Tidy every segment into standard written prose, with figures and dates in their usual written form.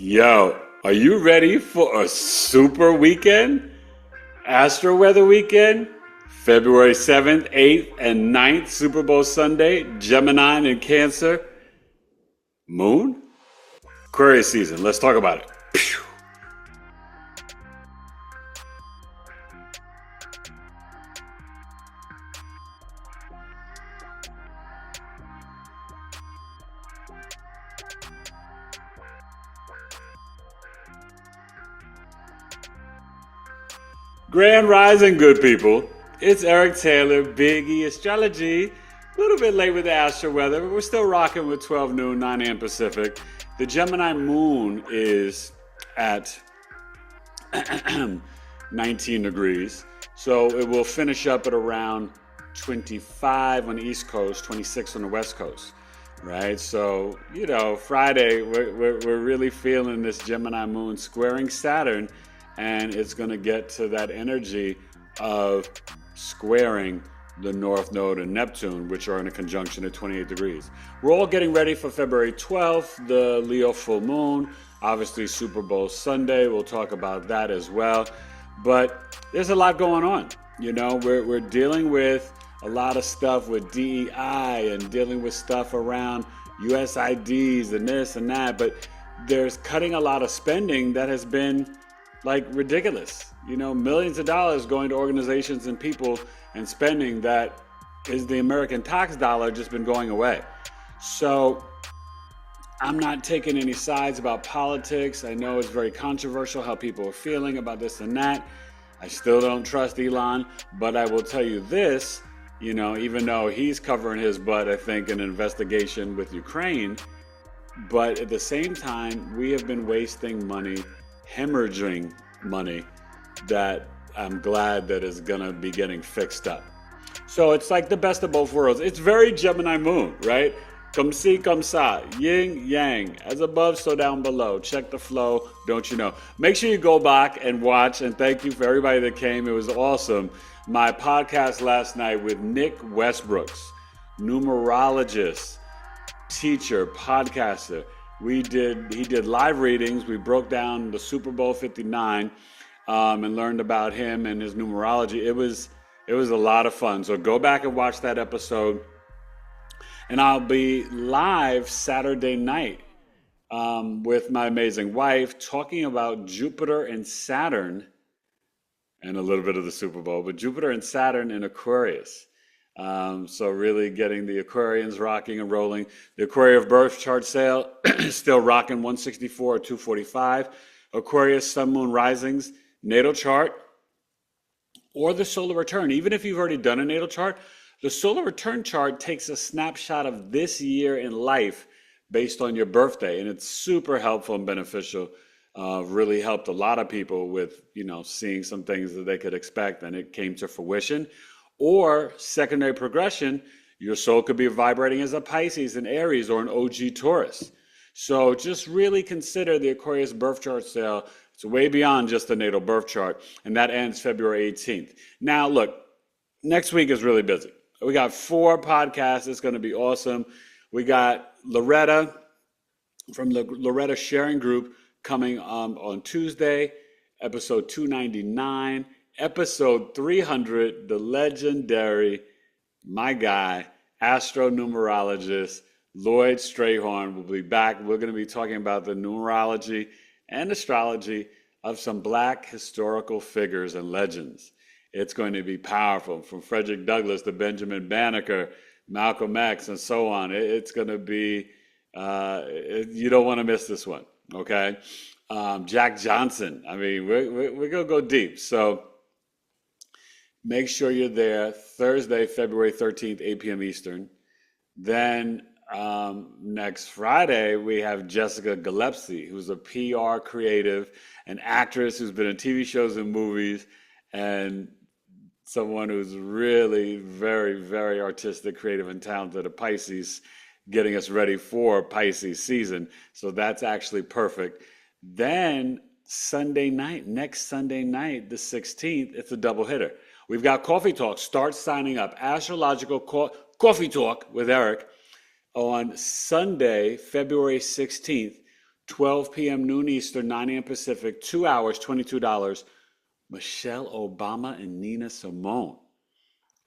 Yo, are you ready for a super weekend? Astro-Weather Weekend, February 7th, 8th, and 9th, Super Bowl Sunday, Gemini and Cancer, Moon, Aquarius season. Let's talk about it. Pew. Grand Rising, good people. It's Eric Taylor, BigE Astrology. A little bit late with the Astro weather, but we're still rocking with 12 noon, 9 a.m. Pacific. The Gemini moon is at 19 degrees, so it will finish up at around 25 on the East Coast, 26 on the West Coast, right? So, Friday, we're really feeling this Gemini moon squaring Saturn, and it's going to get to that energy of squaring the North Node and Neptune, which are in a conjunction at 28 degrees. We're all getting ready for February 12th, the Leo full moon, obviously Super Bowl Sunday. We'll talk about that as well. But there's a lot going on. We're dealing with a lot of stuff with DEI and dealing with stuff around USIDs and this and that. But there's cutting a lot of spending that has been ridiculous. Millions of dollars going to organizations and people and spending that is the American tax dollar just been going away. So I'm not taking any sides about politics. I know it's very controversial how people are feeling about this and that. I still don't trust Elon, but I will tell you this, even though he's covering his butt, I think, in an investigation with Ukraine, but at the same time, we have been wasting money, hemorrhaging money that I'm glad that is going to be getting fixed up. So it's like the best of both worlds. It's very Gemini moon, right? Comme ci, comme ça, yin, yang, as above, so down below. Check the flow, don't you know? Make sure you go back and watch, and thank you for everybody that came. It was awesome. My podcast last night with Nick Westbrooks, numerologist, teacher, podcaster. He did live readings. We broke down the Super Bowl 59 and learned about him and his numerology. It was a lot of fun. So go back and watch that episode. And I'll be live Saturday night with my amazing wife talking about Jupiter and Saturn and a little bit of the Super Bowl, but Jupiter and Saturn in Aquarius. So really getting the Aquarians rocking and rolling. The Aquarius birth chart sale still rocking 164 or 245. Aquarius sun moon risings, natal chart, or the solar return. Even if you've already done a natal chart, the solar return chart takes a snapshot of this year in life based on your birthday, and it's super helpful and beneficial. Really helped a lot of people with, seeing some things that they could expect, and it came to fruition. Or secondary progression, your soul could be vibrating as a Pisces, an Aries, or an OG Taurus. So just really consider the Aquarius birth chart sale. It's way beyond just the natal birth chart, and that ends February 18th. Now, look, next week is really busy. We got 4 podcasts. It's going to be awesome. We got Loretta from the Loretta Sharing Group coming on Tuesday, episode 299. Episode 300, the legendary, my guy, astro-numerologist, Lloyd Strayhorn will be back. We're going to be talking about the numerology and astrology of some Black historical figures and legends. It's going to be powerful, from Frederick Douglass to Benjamin Banneker, Malcolm X, and so on. It's going to be, you don't want to miss this one, okay? Jack Johnson. I mean, we're going to go deep. So make sure you're there Thursday, February 13th, 8 p.m. Eastern. Then next Friday, we have Jessica Gillespie, who's a PR creative, an actress who's been in TV shows and movies, and someone who's really very, very artistic, creative, and talented, a Pisces, getting us ready for Pisces season. So that's actually perfect. Then next Sunday night, the 16th, it's a double hitter. We've got Coffee Talk. Start signing up. Astrological Coffee Talk with Eric on Sunday, February 16th, 12 p.m. noon Eastern, 9 a.m. Pacific, 2 hours, $22. Michelle Obama and Nina Simone.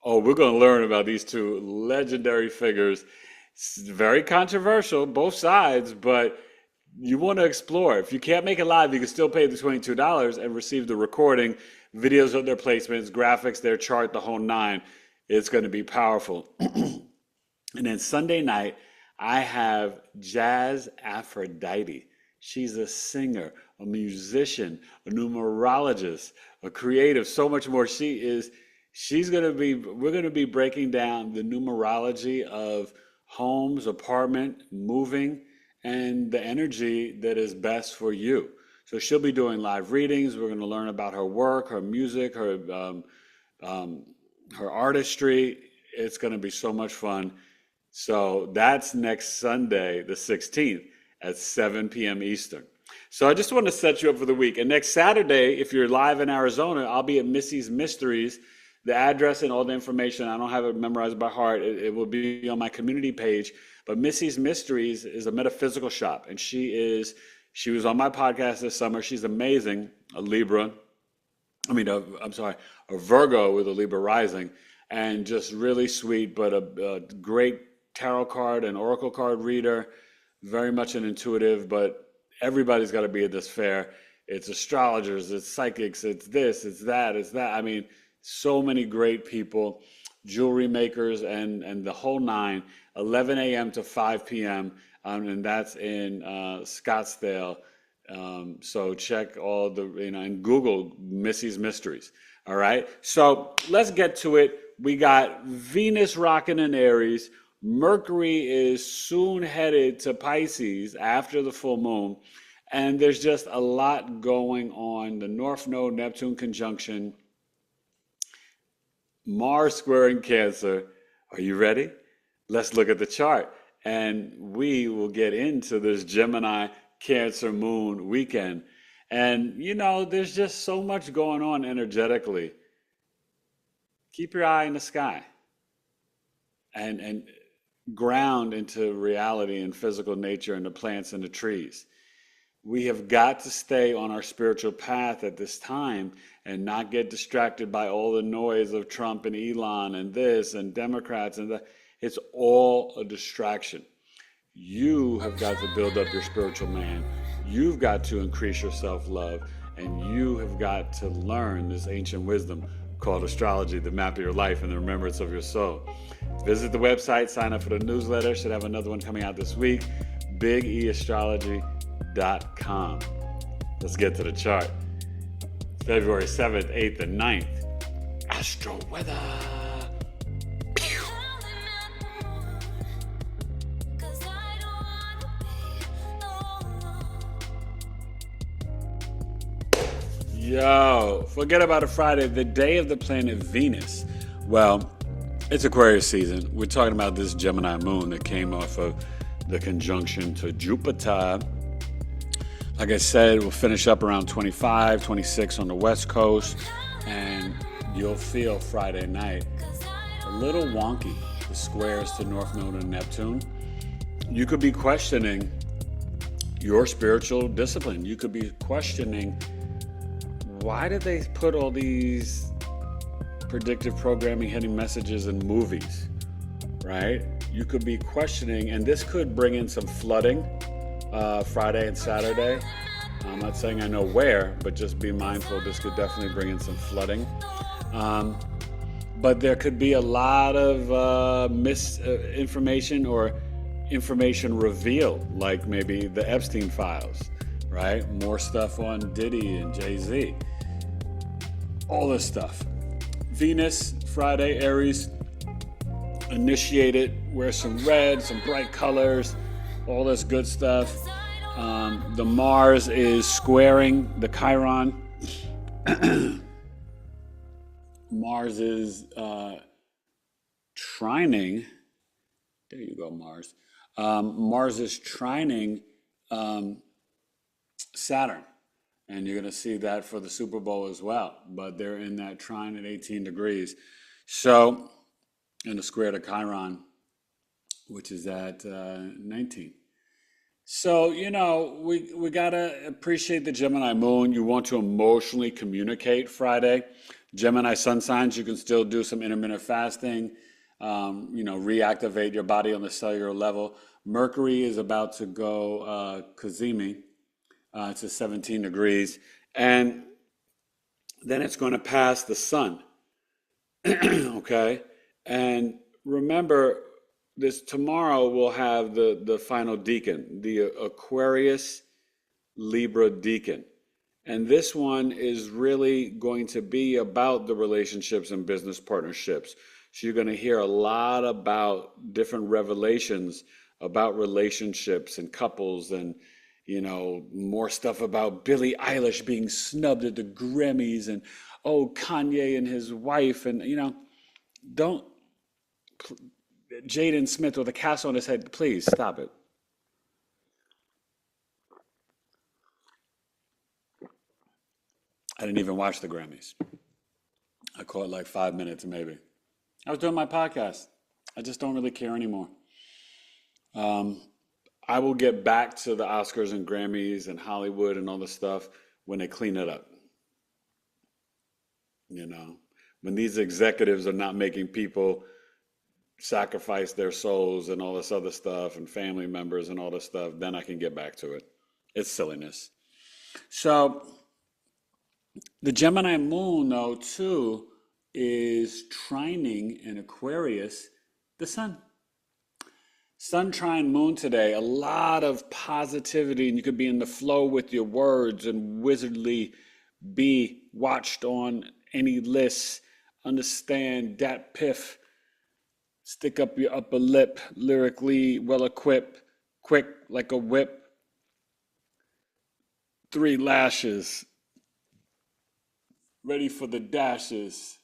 Oh, we're going to learn about these two legendary figures. It's very controversial, both sides, but you want to explore. If you can't make it live, you can still pay the $22 and receive the recording, videos of their placements, graphics, their chart, the whole nine. It's going to be powerful. And then Sunday night, I have Jazz Aphrodite. She's a singer, a musician, a numerologist, a creative, so much more. We're going to be breaking down the numerology of homes, apartment, moving, and the energy that is best for you. So she'll be doing live readings. We're going to learn about her work, her music, her artistry. It's going to be so much fun. So that's next Sunday, the 16th at 7 p.m. Eastern. So I just want to set you up for the week. And next Saturday, if you're live in Arizona, I'll be at Missy's Mysteries. The address and all the information, I don't have it memorized by heart. It will be on my community page. But Missy's Mysteries is a metaphysical shop. And she was on my podcast this summer. She's amazing, a Virgo with a Libra rising. And just really sweet, but a great tarot card and oracle card reader. Very much an intuitive, but everybody's got to be at this fair. It's astrologers, it's psychics, it's this, it's that, it's that. I mean, so many great people, jewelry makers, and the whole nine, 11 a.m. to 5 p.m., and that's in Scottsdale. So check all and Google Missy's Mysteries. All right, so let's get to it. We got Venus rocking in Aries. Mercury is soon headed to Pisces after the full moon. And there's just a lot going on. The North Node, Neptune conjunction, Mars squaring Cancer. Are you ready? Let's look at the chart. And we will get into this Gemini Cancer moon weekend. And, there's just so much going on energetically. Keep your eye in the sky and ground into reality and physical nature and the plants and the trees. We have got to stay on our spiritual path at this time and not get distracted by all the noise of Trump and Elon and this and Democrats and that. It's all a distraction. You have got to build up your spiritual man. You've got to increase your self-love, and you have got to learn this ancient wisdom called astrology, the map of your life and the remembrance of your soul. Visit the website, sign up for the newsletter. Should have another one coming out this week. BigEAstro.com. Let's get to the chart. February 7th, 8th, and 9th. Astro-Weather. Yo, forget about a Friday, the day of the planet Venus. Well, it's Aquarius season. We're talking about this Gemini moon that came off of the conjunction to Jupiter. Like I said, we'll finish up around 25, 26 on the West Coast, and you'll feel Friday night a little wonky, the squares to North Node and Neptune. You could be questioning your spiritual discipline. You could be questioning, why did they put all these predictive programming hitting messages in movies, right? You could be questioning, and this could bring in some flooding Friday and Saturday. I'm not saying I know where, but just be mindful. This could definitely bring in some flooding. But there could be a lot of misinformation or information revealed, like maybe the Epstein files, right? More stuff on Diddy and Jay-Z. All this stuff. Venus, Friday, Aries, initiate it, wear some red, some bright colors, all this good stuff. The Mars is squaring the Chiron. Mars is trining. There you go, Mars. Mars is trining Saturn. And you're going to see that for the Super Bowl as well. But they're in that trine at 18 degrees. So, and the square to Chiron, which is at 19. So, we gotta appreciate the Gemini moon. You want to emotionally communicate Friday. Gemini sun signs, you can still do some intermittent fasting, reactivate your body on the cellular level. Mercury is about to go Kazemi. It's at 17 degrees. And then it's going to pass the sun. Okay? And remember, this tomorrow we'll have the final decan, the Aquarius Libra decan. And this one is really going to be about the relationships and business partnerships. So you're going to hear a lot about different revelations about relationships and couples, and more stuff about Billie Eilish being snubbed at the Grammys, and Kanye and his wife, and don't Jaden Smith with a cast on his head, please stop it. I didn't even watch the Grammys. I caught like 5 minutes maybe. I was doing my podcast. I just don't really care anymore. I will get back to the Oscars and Grammys and Hollywood and all this stuff when they clean it up. When these executives are not making people sacrifice their souls and all this other stuff, and family members and all this stuff, then I can get back to it. It's silliness. So the Gemini moon, though, too, is trining in Aquarius the sun. Sun trine moon today, a lot of positivity, and you could be in the flow with your words and wizardly be watched on any lists. Understand dat piff, stick up your upper lip, lyrically well equipped, quick like a whip, 3 lashes, ready for the dashes.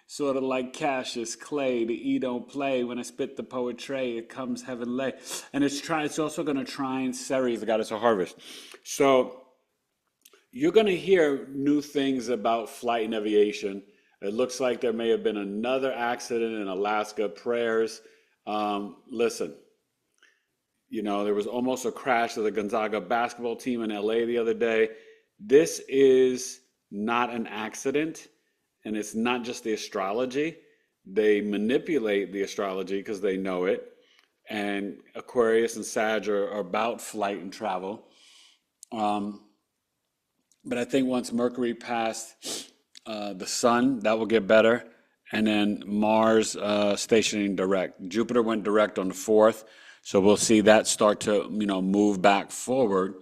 Sort of like Cassius Clay, the E don't play. When I spit the poetry, it comes heavenly. And it's also going to trine Ceres, the goddess of harvest. So you're going to hear new things about flight and aviation. It looks like there may have been another accident in Alaska. Prayers. Listen, there was almost a crash of the Gonzaga basketball team in LA the other day. This is not an accident. And it's not just the astrology. They manipulate the astrology because they know it. And Aquarius and Sag are about flight and travel. But I think once Mercury passed the sun, that will get better. And then Mars stationing direct. Jupiter went direct on the 4th. So we'll see that start to, move back forward.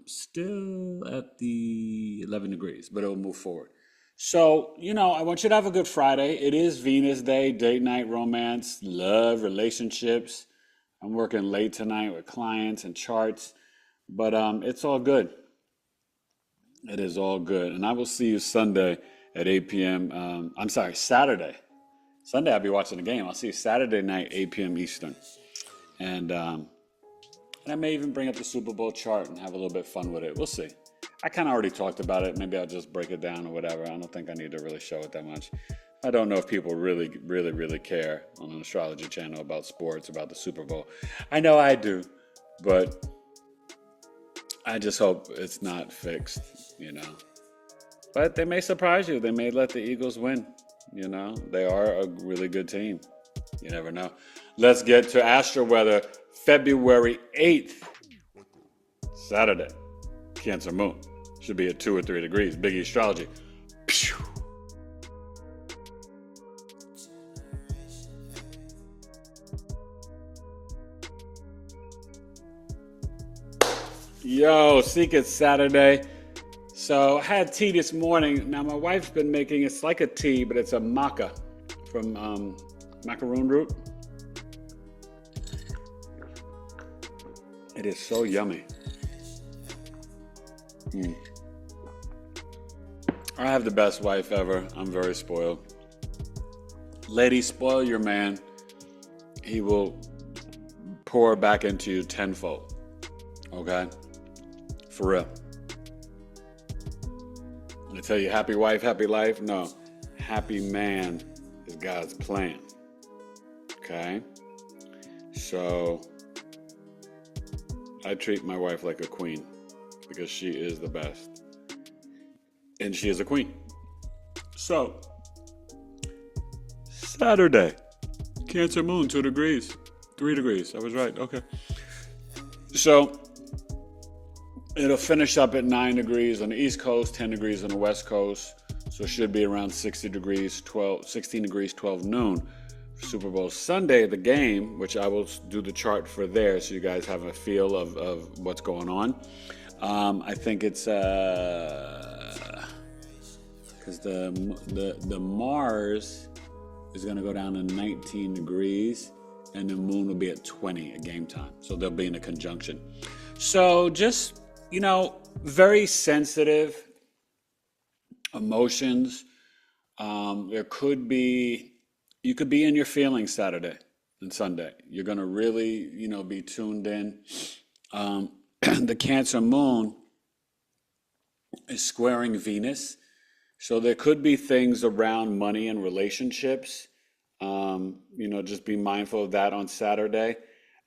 Still at the 11 degrees, but it will move forward. So, I want you to have a good Friday. It is Venus Day, date night, romance, love, relationships. I'm working late tonight with clients and charts, but it's all good. It is all good. And I will see you Sunday at 8 p.m. Saturday. Sunday I'll be watching the game. I'll see you Saturday night, 8 p.m. Eastern. And I may even bring up the Super Bowl chart and have a little bit of fun with it. We'll see. I kind of already talked about it. Maybe I'll just break it down or whatever. I don't think I need to really show it that much. I don't know if people really, really, really care on an astrology channel about sports, about the Super Bowl. I know I do, but I just hope it's not fixed, But they may surprise you. They may let the Eagles win, They are a really good team. You never know. Let's get to Astro-Weather, February 8th, Saturday. Cancer moon. Should be at 2 or 3 degrees. BigEAstro. Yo, Seek It Saturday. So I had tea this morning. Now my wife's been making, it's like a tea, but it's a maca from macaroon root. It is so yummy. I have the best wife ever. I'm very spoiled. Ladies, spoil your man. He will pour back into you tenfold. Okay? For real. I tell you, happy wife, happy life. No. Happy man is God's plan. Okay? So, I treat my wife like a queen because she is the best. And she is a queen. So, Saturday, Cancer moon, 2 degrees, 3 degrees. I was right. Okay. So, it'll finish up at 9 degrees on the East Coast, 10 degrees on the West Coast. So it should be around 16 degrees, 12 noon. Super Bowl Sunday, the game, which I will do the chart for there so you guys have a feel of what's going on. I think it's because the Mars is going to go down to 19 degrees and the moon will be at 20 at game time. So they'll be in a conjunction. So just, very sensitive emotions. You could be in your feelings Saturday and Sunday. You're going to really, be tuned in. The Cancer moon is squaring Venus. So there could be things around money and relationships. Just be mindful of that on Saturday.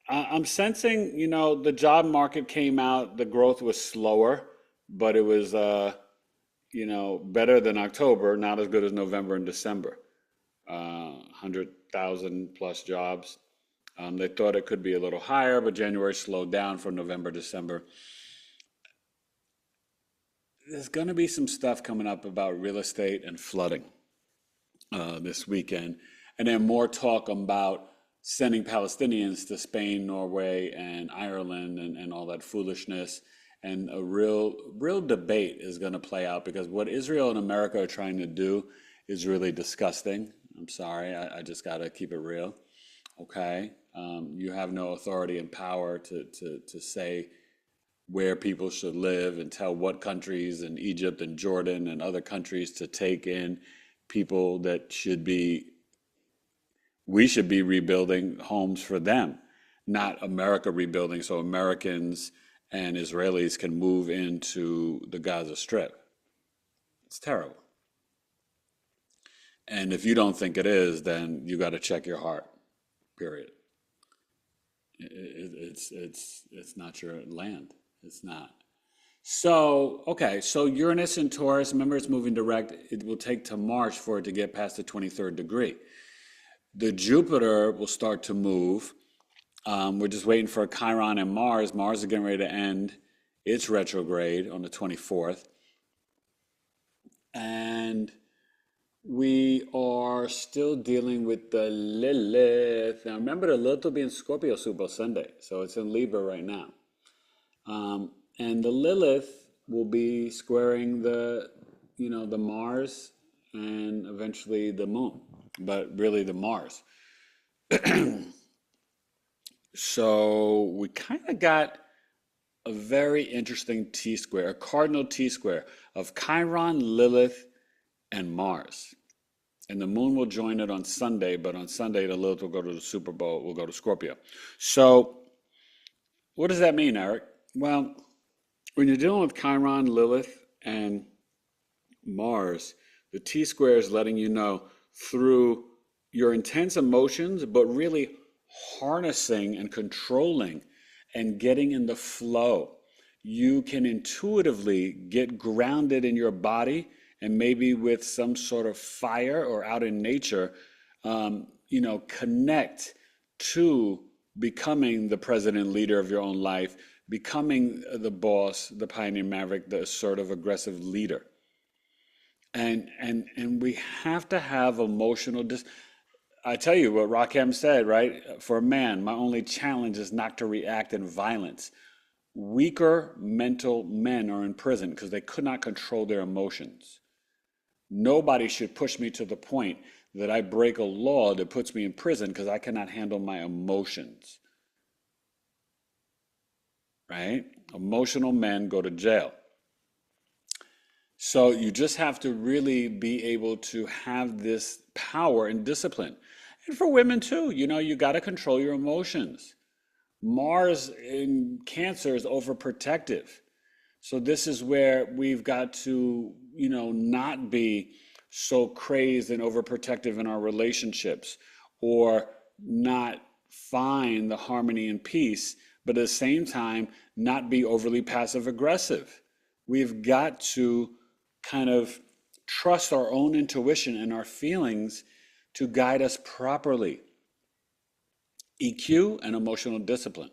I'm sensing, the job market came out, the growth was slower, but it was, better than October, not as good as November and December. 100,000 plus jobs. They thought it could be a little higher, but January slowed down from November, December. There's going to be some stuff coming up about real estate and flooding this weekend. And then more talk about sending Palestinians to Spain, Norway, and Ireland and all that foolishness. And a real debate is going to play out because what Israel and America are trying to do is really disgusting. I'm sorry, I just got to keep it real. Okay? You have no authority and power to say where people should live and tell what countries in Egypt and Jordan and other countries to take in people that we should be rebuilding homes for them, not America rebuilding so Americans and Israelis can move into the Gaza Strip. It's terrible. And if you don't think it is, then you got to check your heart, period. It's not your land. It's not. So, okay, so Uranus in Taurus, remember it's moving direct. It will take to March for it to get past the 23rd degree. The Jupiter will start to move. We're just waiting for Chiron and Mars. Mars is getting ready to end its retrograde on the 24th. And we are still dealing with the Lilith. Now remember, the Lilith will be in Scorpio Super Bowl Sunday. So it's in Libra right now. And the Lilith will be squaring the Mars and eventually the moon, but really the Mars. So we kind of got a very interesting T-square, a cardinal T-square of Chiron, Lilith, and Mars. And the moon will join it on Sunday, but on Sunday the Lilith will go to the Super Bowl, will go to Scorpio. So what does that mean, Eric? Well, when you're dealing with Chiron, Lilith, and Mars, the T-square is letting you know through your intense emotions, but really harnessing and controlling and getting in the flow. You can intuitively get grounded in your body and maybe with some sort of fire or out in nature, connect to becoming the president and leader of your own life, becoming the boss, the pioneer maverick, the assertive, aggressive leader. And we have to have emotional I tell you what Rakim said, right? For a man, my only challenge is not to react in violence. Weaker mental men are in prison because they could not control their emotions. Nobody should push me to the point that I break a law that puts me in prison because I cannot handle my emotions. Right? Emotional men go to jail. So you just have to really be able to have this power and discipline. And for women too, you got to control your emotions. Mars in Cancer is overprotective. So this is where we've got to, not be so crazed and overprotective in our relationships or not find the harmony and peace but at the same time, not be overly passive aggressive. We've got to kind of trust our own intuition and our feelings to guide us properly. EQ and emotional discipline.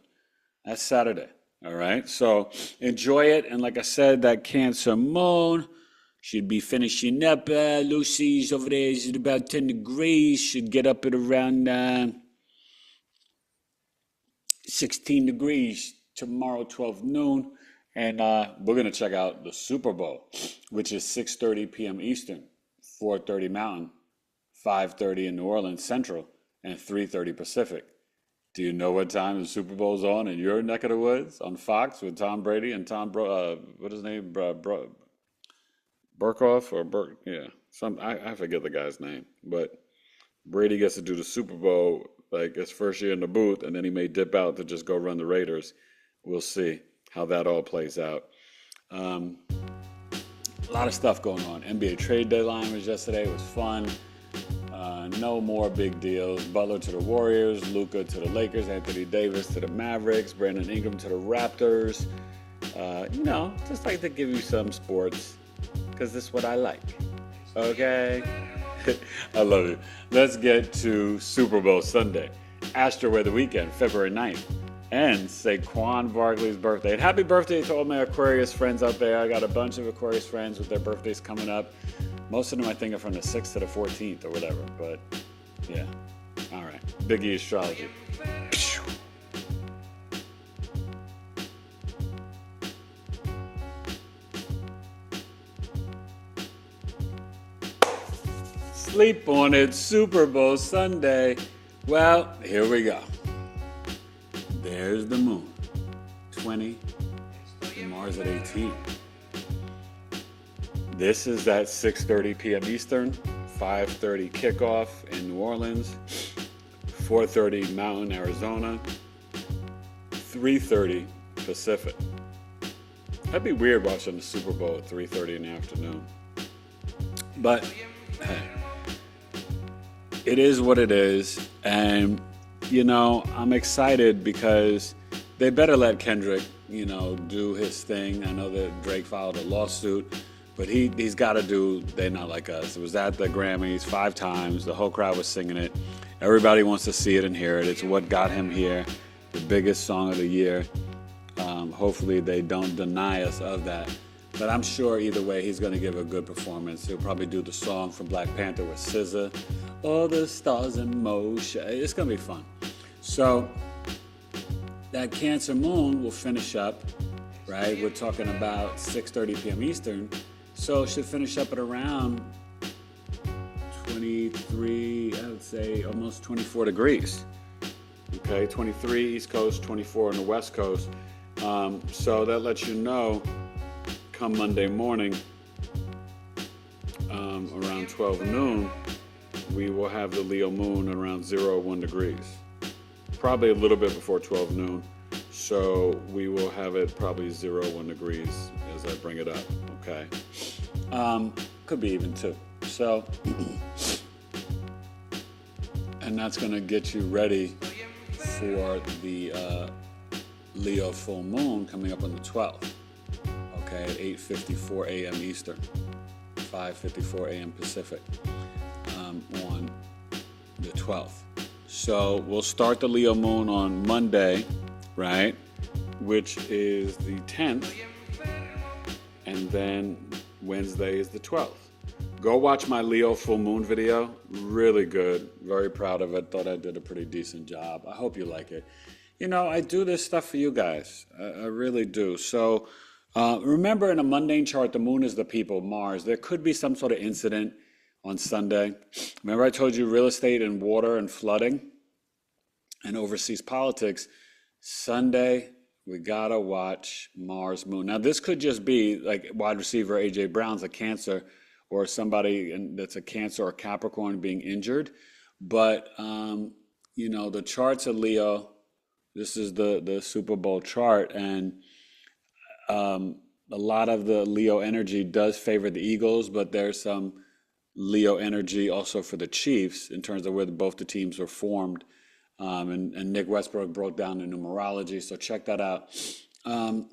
That's Saturday. All right. So enjoy it. And like I said, that Cancer moon should be finishing up. Lucy's over there is at about 10 degrees. Should get up at around 16 degrees tomorrow, 12 noon. And we're going to check out the Super Bowl, which is 6:30 p.m. Eastern, 4:30 Mountain, 5:30 in New Orleans Central, and 3:30 Pacific. Do you know what time the Super Bowl's on in your neck of the woods? On Fox with Tom Brady and what is his name? Burkoff or Burke? Yeah, I forget the guy's name. But Brady gets to do the Super Bowl like his first year in the booth, and then he may dip out to just go run the Raiders. We'll see how that all plays out. A lot of stuff going on. NBA trade deadline was yesterday. It was fun. No more big deals. Butler to the Warriors, Luka to the Lakers, Anthony Davis to the Mavericks, Brandon Ingram to the Raptors. Just like to give you some sports because this is what I like. Okay? I love you. Let's get to Super Bowl Sunday. Astro-Weather Weekend, February 9th. And Saquon Barkley's birthday. And happy birthday to all my Aquarius friends out there. I got a bunch of Aquarius friends with their birthdays coming up. Most of them, I think, are from the 6th to the 14th or whatever. But, yeah. All right. BigEAstro. Sleep on it. Super Bowl Sunday. Well, here we go. There's the moon. 20. And Mars at 18. This is at 6:30 p.m. Eastern, 5:30 kickoff in New Orleans, 4:30 Mountain, Arizona, 3:30 Pacific. That'd be weird watching the Super Bowl at 3:30 in the afternoon. But hey, it is what it is. And, I'm excited because they better let Kendrick, do his thing. I know that Drake filed a lawsuit. But he's got to do They Not Like Us. It was at the Grammys 5 times. The whole crowd was singing it. Everybody wants to see it and hear it. It's what got him here. The biggest song of the year. Hopefully they don't deny us of that. But I'm sure either way he's going to give a good performance. He'll probably do the song from Black Panther with SZA. All the stars in motion. It's going to be fun. So that Cancer moon will finish up, right? We're talking about 6:30 p.m. Eastern. So it should finish up at around 23, I would say almost 24 degrees. Okay, 23 East Coast, 24 on the West Coast. So that lets you know, come Monday morning, around 12 noon, we will have the Leo moon around 0-1 degrees. Probably a little bit before 12 noon. So we will have it probably 0-1 degrees as I bring it up, okay? Could be even 2. So, and that's going to get you ready for the Leo full moon coming up on the 12th, okay, at 8:54 a.m. Eastern, 5:54 a.m. Pacific, on the 12th. So we'll start the Leo moon on Monday, right, which is the 10th, and then Wednesday is the 12th. Go watch my Leo full moon video. Really good. Very proud of it. Thought I did a pretty decent job. I hope you like it. I do this stuff for you guys. I really do. So remember, in a mundane chart, the moon is the people, Mars. There could be some sort of incident on Sunday. Remember I told you real estate and water and flooding and overseas politics. Sunday, we gotta watch Mars moon. Now this could just be like wide receiver A.J. Brown's a Cancer, or somebody that's a Cancer or Capricorn being injured. But, the charts of Leo, this is the Super Bowl chart, and a lot of the Leo energy does favor the Eagles, but there's some Leo energy also for the Chiefs in terms of where both the teams were formed And Nick Westbrook broke down the numerology, so check that out. Um,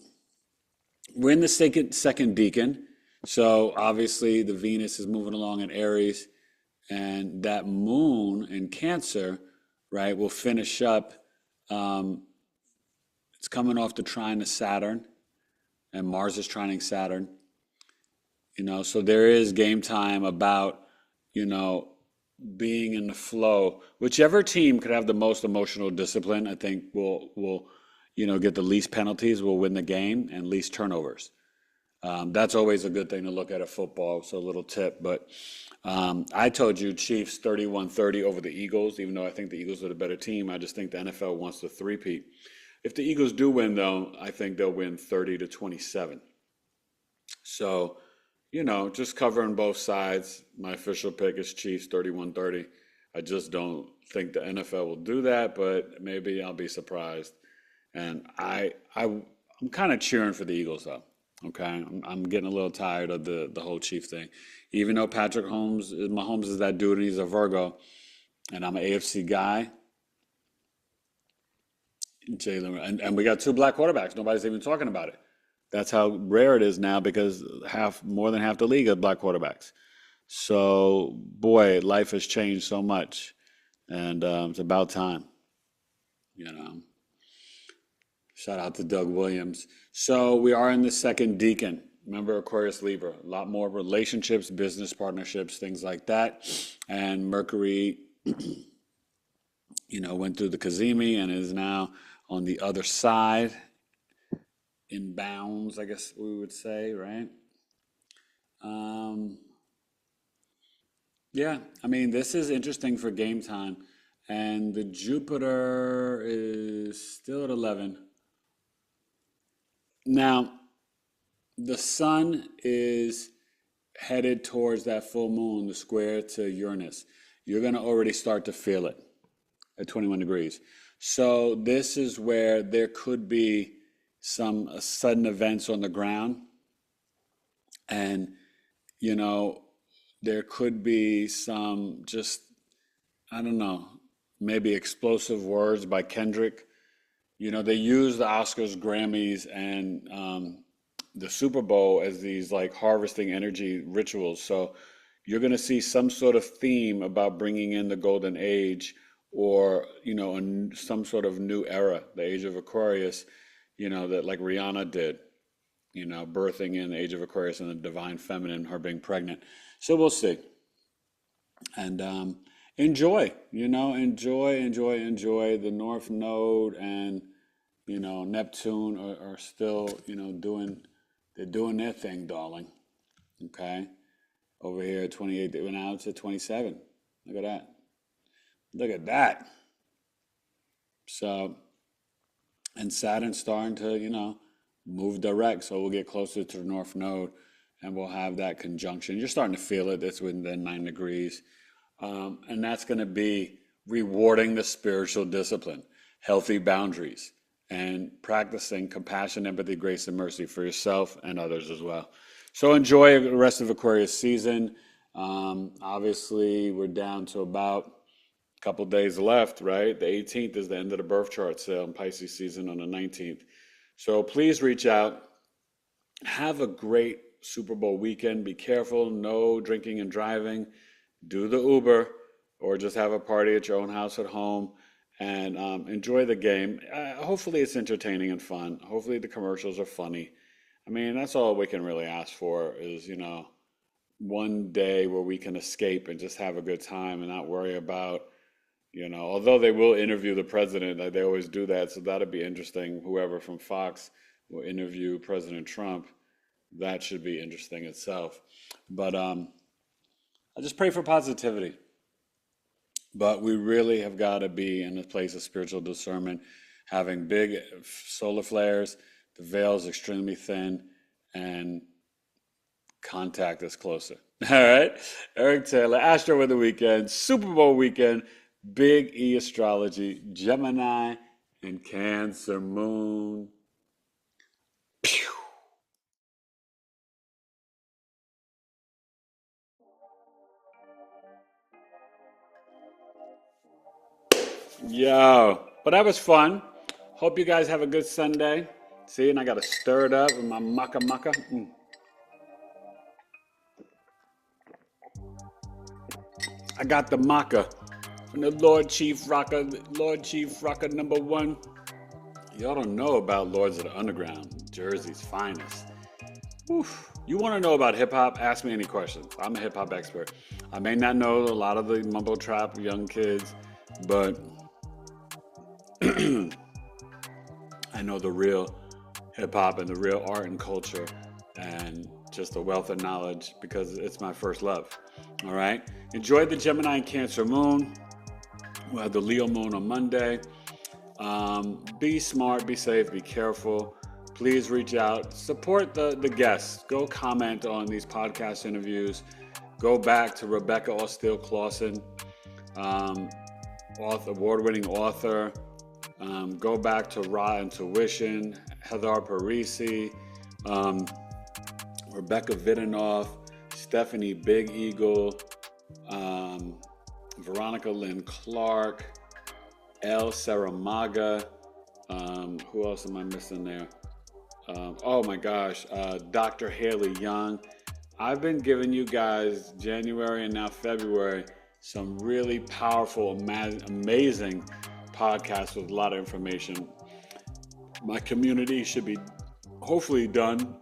we're in the second decan, so obviously the Venus is moving along in Aries, and that moon in Cancer, right, will finish up. Um, it's coming off the trine of Saturn, and Mars is trining Saturn. So there is game time about, you know, being in the flow. Whichever team could have the most emotional discipline, I think will get the least penalties, will win the game, and least turnovers. That's always a good thing to look at football. So a little tip, but I told you Chiefs 31-30 over the Eagles, even though I think the Eagles are the better team. I just think the NFL wants to three-peat. If the Eagles do win, though, I think they'll win 30-27. So, just covering both sides. My official pick is Chiefs 31-30. I just don't think the NFL will do that, but maybe I'll be surprised. And I'm kind of cheering for the Eagles, though. Okay, I'm getting a little tired of the whole Chief thing. Even though Mahomes is that dude and he's a Virgo, and I'm an AFC guy, Jalen, and we got two black quarterbacks. Nobody's even talking about it. That's how rare it is now because more than half the league are black quarterbacks. So, boy, life has changed so much, and it's about time. You know. Shout out to Doug Williams. So we are in the second decan. Remember Aquarius Libra, a lot more relationships, business partnerships, things like that. And Mercury, went through the Cazimi and is now on the other side, in bounds, I guess we would say, right? Um, yeah, I mean, this is interesting for game time. And the Jupiter is still at 11. Now, the sun is headed towards that full moon, the square to Uranus. You're going to already start to feel it at 21 degrees. So this is where there could be some sudden events on the ground. And, there could be some just, I don't know, maybe explosive words by Kendrick. They use the Oscars, Grammys, and the Super Bowl as these like harvesting energy rituals. So you're going to see some sort of theme about bringing in the golden age or, some sort of new era, the age of Aquarius, that like Rihanna did, birthing in the age of Aquarius and the divine feminine, her being pregnant. So we'll see. And enjoy, enjoy the North Node and, Neptune are still, they're doing their thing, darling. Okay. Over here at 28, they went out to 27. Look at that. Look at that. So, and Saturn's starting to, move direct. So we'll get closer to the North Node and we'll have that conjunction. You're starting to feel it. It's within 9 degrees. And that's going to be rewarding the spiritual discipline, healthy boundaries, and practicing compassion, empathy, grace, and mercy for yourself and others as well. So enjoy the rest of Aquarius season. Obviously, we're down to about a couple days left, right? The 18th is the end of the birth chart sale in Pisces season on the 19th. So please reach out. Have a great Super Bowl weekend. Be careful. No drinking and driving. Do the Uber or just have a party at your own house at home and enjoy the game. Hopefully it's entertaining and fun. Hopefully the commercials are funny. I mean, that's all we can really ask for is, one day where we can escape and just have a good time and not worry about, although they will interview the president, like they always do that. So that'll be interesting. Whoever from Fox will interview President Trump. That should be interesting itself. But I just pray for positivity. But we really have got to be in a place of spiritual discernment, having big solar flares, the veil is extremely thin, and contact is closer. All right. Eric Taylor, Astro-Weather Weekend, Super Bowl weekend, Big E Astrology, Gemini, and Cancer Moon. Pew. Yo, but that was fun. Hope you guys have a good Sunday. See, and I got to stir it up with my maca. I got the maca from the Lord Chief Rocker #1. Y'all don't know about Lords of the Underground, Jersey's finest. Oof. You want to know about hip hop? Ask me any questions. I'm a hip hop expert. I may not know a lot of the mumble trap young kids, but I know the real hip hop and the real art and culture and just a wealth of knowledge because it's my first love. All right. Enjoy the Gemini and Cancer moon. We'll have the Leo moon on Monday. Be smart, be safe, be careful. Please reach out, support the guests. Go comment on these podcast interviews. Go back to Rebecca Austell-Clausen, award-winning author. Go back to Raw Intuition, Heather Parisi, Rebecca Vidanoff, Stephanie Big Eagle, Veronica Lynn Clark, El Saramaga. Who else am I missing there? Oh my gosh, Dr. Haley Young. I've been giving you guys January and now February some really powerful, amazing podcasts with a lot of information. My community should be hopefully done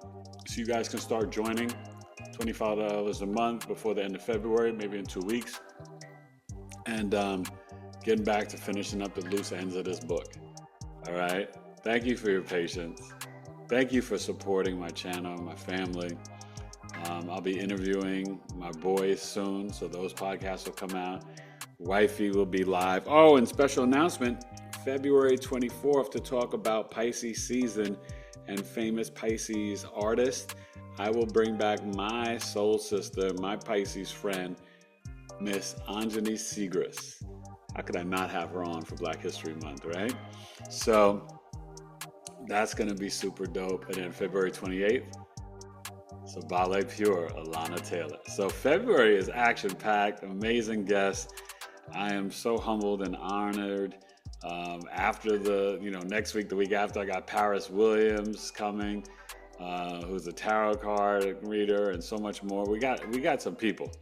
so you guys can start joining. $25 a month before the end of February, maybe in 2 weeks. And getting back to finishing up the loose ends of this book. All right. Thank you for your patience. Thank you for supporting my channel, my family. I'll be interviewing my boys soon, so those podcasts will come out. Wifey will be live. Oh, and special announcement, February 24th to talk about Pisces season and famous Pisces artists. I will bring back my soul sister, my Pisces friend, Miss Anjani Segrist. How could I not have her on for Black History Month, right? So that's going to be super dope. And then February 28th, so Ballet Pure, Alana Taylor. So February is action-packed, amazing guests. I am so humbled and honored. After next week, the week after, I got Paris Williams coming, who's a tarot card reader and so much more. We got some people.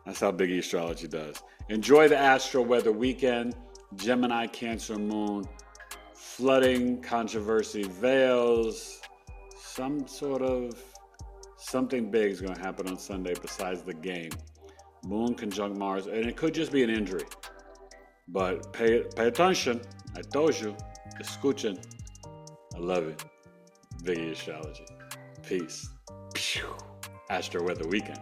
That's how BigEAstro does. Enjoy the Astro-Weather Weekend, Gemini Cancer moon, flooding, controversy, veils, something big is going to happen on Sunday besides the game. Moon conjunct Mars, and it could just be an injury. But pay attention. I told you. Escuchen. I love it. BigEAstro. Peace. Astro-Weather Weekend.